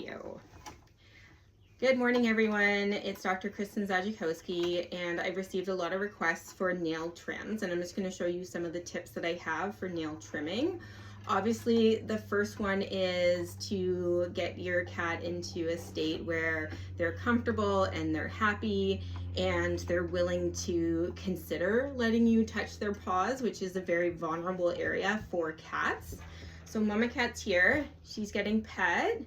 video. Good morning, everyone. It's Dr. Kristen Zajakowski, and I've received a lot of requests for nail trims, and I'm just going to show you some of the tips that I have for nail trimming. Obviously, the first one is to get your cat into a state where they're comfortable and they're happy and they're willing to consider letting you touch their paws, which is a very vulnerable area for cats. So Mama Cat's here. She's getting pet.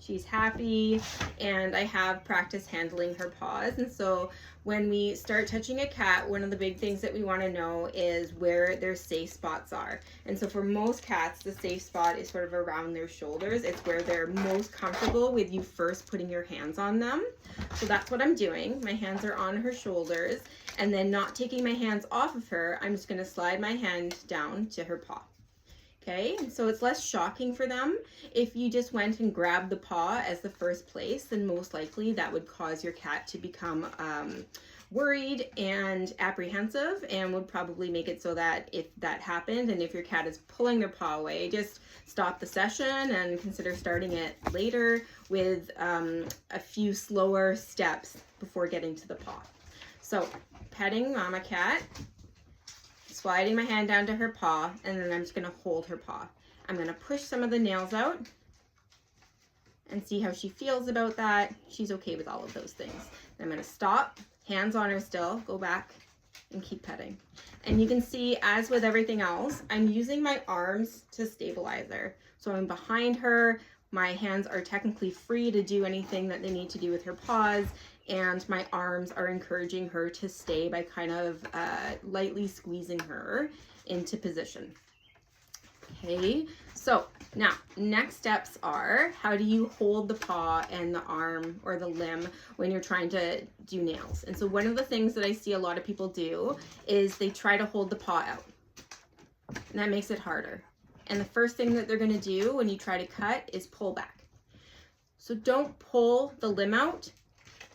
She's happy, and I have practiced handling her paws. And so when we start touching a cat, one of the big things that we want to know is where their safe spots are. And so for most cats, the safe spot is sort of around their shoulders. It's where they're most comfortable with you first putting your hands on them. So that's what I'm doing. My hands are on her shoulders, and then not taking my hands off of her, I'm just going to slide my hand down to her paw. Okay, so it's less shocking for them. If you just went and grabbed the paw as the first place, then most likely that would cause your cat to become worried and apprehensive, and would probably make it so that if that happened and if your cat is pulling their paw away, just stop the session and consider starting it later with a few slower steps before getting to the paw. So petting Mama Cat, sliding my hand down to her paw, and then I'm just going to hold her paw. I'm going to push some of the nails out and see how she feels about that. She's okay with all of those things. Then I'm going to stop, hands on her still, go back and keep petting. And you can see, as with everything else, I'm using my arms to stabilize her. So I'm behind her. My hands are technically free to do anything that they need to do with her paws, and my arms are encouraging her to stay by kind of lightly squeezing her into position. Okay, so now next steps are, how do you hold the paw and the arm or the limb when you're trying to do nails? And so one of the things that I see a lot of people do is they try to hold the paw out, and that makes it harder. And the first thing that they're going to do when you try to cut is pull back. So don't pull the limb out,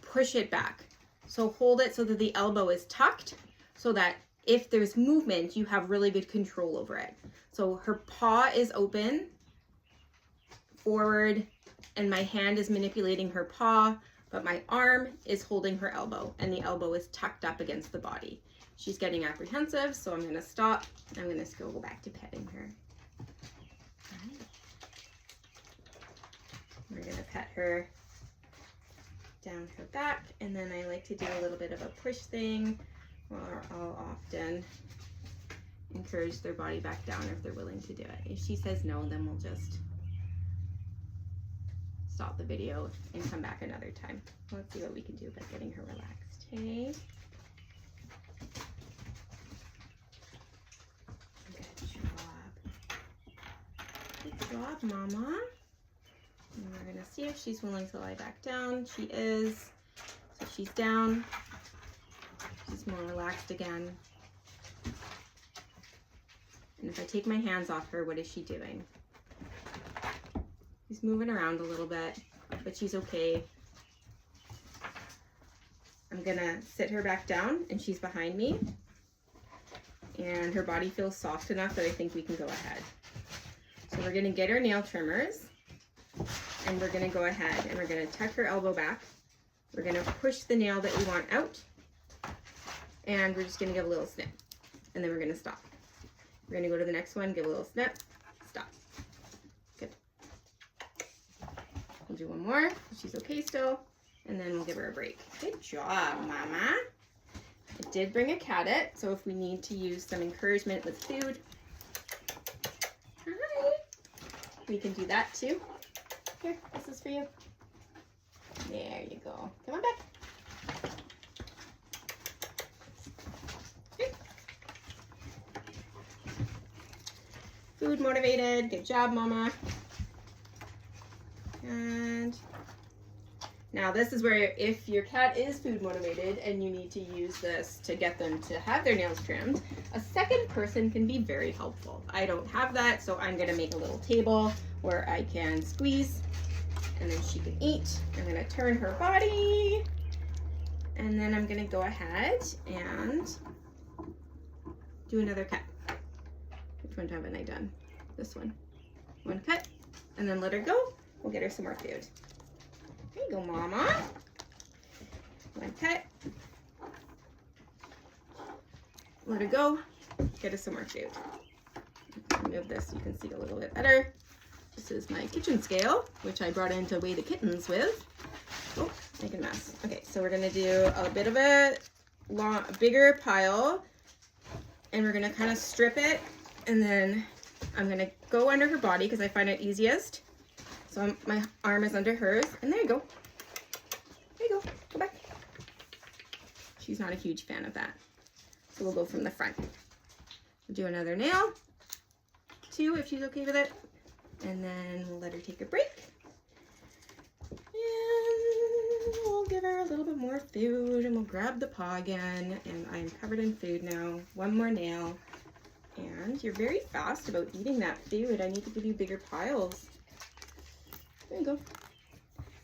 push it back. So hold it so that the elbow is tucked, so that if there's movement, you have really good control over it. So her paw is open, forward, and my hand is manipulating her paw, but my arm is holding her elbow, and the elbow is tucked up against the body. She's getting apprehensive, so I'm going to stop. I'm going to go back to petting her. We're going to pet her down her back, and then I like to do a little bit of a push thing, or I'll often encourage their body back down if they're willing to do it. If she says no, then we'll just stop the video and come back another time. Let's see what we can do about getting her relaxed. Okay. Good job. Good job, Mama. And we're going to see if she's willing to lie back down. She is. So she's down. She's more relaxed again. And if I take my hands off her, what is she doing? She's moving around a little bit, but she's okay. I'm going to sit her back down, and she's behind me. And her body feels soft enough that I think we can go ahead. So we're going to get our nail trimmers. And we're going to go ahead and we're going to tuck her elbow back. We're going to push the nail that we want out. And we're just going to give a little snip. And then we're going to stop. We're going to go to the next one, give a little snip, stop. Good. We'll do one more. She's okay still. And then we'll give her a break. Good job, Mama. I did bring a cat, so if we need to use some encouragement with food, hi, we can do that too. Here, this is for you. There you go. Come on back. Here. Food motivated. Good job, Mama. And now this is where, if your cat is food motivated and you need to use this to get them to have their nails trimmed, a second person can be very helpful. I don't have that, so I'm going to make a little table where I can squeeze, and then she can eat. I'm going to turn her body, and then I'm going to go ahead and do another cut. Which one haven't I done? This one. One cut, and then let her go. We'll get her some more food. There you go, Mama. My pet. Let her go. Get us some more food. Move this so you can see a little bit better. This is my kitchen scale, which I brought in to weigh the kittens with. Oh, making a mess. Okay, so we're gonna do a bit of a bigger pile, and we're gonna kind of strip it, and then I'm gonna go under her body because I find it easiest. So my arm is under hers, and there you go. There you go. Go back. She's not a huge fan of that. So we'll go from the front. We'll do another nail, 2 if she's okay with it, and then we'll let her take a break. And we'll give her a little bit more food, and we'll grab the paw again, and I'm covered in food now. 1 more nail. And you're very fast about eating that food. I need to give you bigger piles. There you go.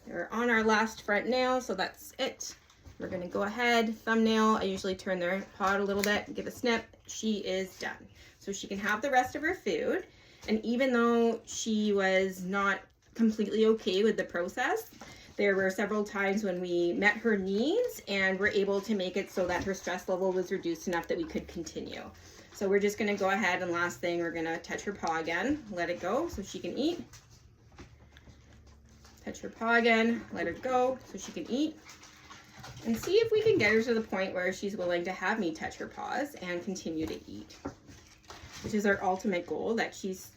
We're on our last front nail, so that's it. We're gonna go ahead, thumbnail. I usually turn their paw a little bit, give a snip. She is done. So she can have the rest of her food. And even though she was not completely okay with the process, there were several times when we met her needs and were able to make it so that her stress level was reduced enough that we could continue. So we're just gonna go ahead, and last thing, we're gonna touch her paw again, let it go so she can eat. Touch her paw again, let her go so she can eat. And see if we can get her to the point where she's willing to have me touch her paws and continue to eat, which is our ultimate goal, that she's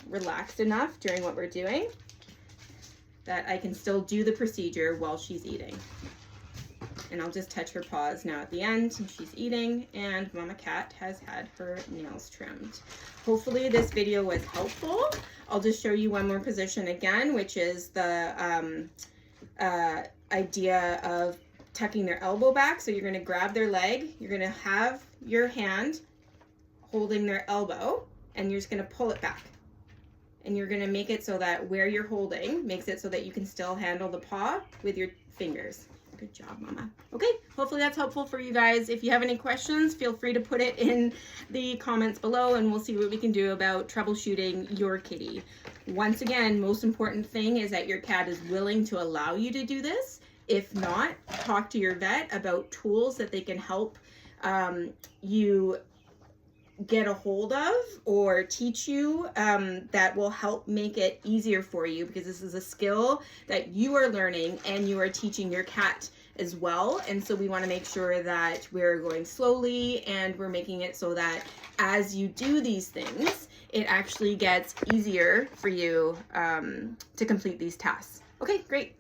relaxed enough during what we're doing that I can still do the procedure while she's eating. And I'll just touch her paws now at the end, and she's eating, and Mama Cat has had her nails trimmed. Hopefully this video was helpful. I'll just show you one more position again, which is the idea of tucking their elbow back. So you're going to grab their leg, you're going to have your hand holding their elbow, and you're just going to pull it back. And you're going to make it so that where you're holding makes it so that you can still handle the paw with your fingers. Good job, Mama. Okay, hopefully that's helpful for you guys. If you have any questions, feel free to put it in the comments below, and we'll see what we can do about troubleshooting your kitty. Once again, most important thing is that your cat is willing to allow you to do this. If not, talk to your vet about tools that they can help you get a hold of or teach you that will help make it easier for you, because this is a skill that you are learning and you are teaching your cat as well. And so we want to make sure that we're going slowly and we're making it so that as you do these things, it actually gets easier for you to complete these tasks. Okay, great.